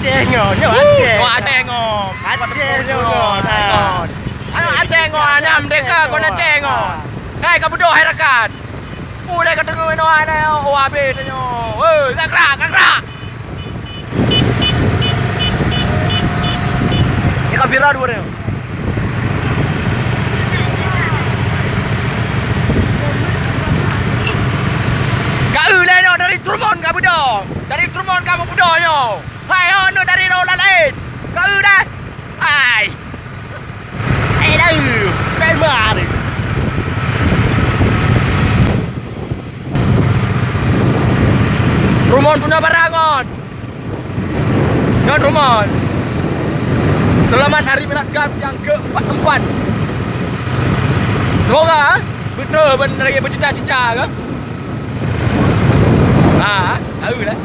Aceh ngon, Aceh. Oh Aceh ngon. Aceh ngon. Ano Aceh ngon, ana mereka kau Aceh ngon. Hai kamu doh hai rakan. Mulai ketemu no ana OAB tanyo. Woi, kakrak. Ini kamera dua ni. Dari Trumon kamu dah. Dari Trumon kamu budahnya. Hai ono dari rola lain. Kau dah. Hai. Hai dah. Kai mari. Trumon punya barangon. Ya Trumon. Selamat Hari Milad GAM yang ke-44. Semoga betul benar lagi bercita-cita kan? Tahu lah.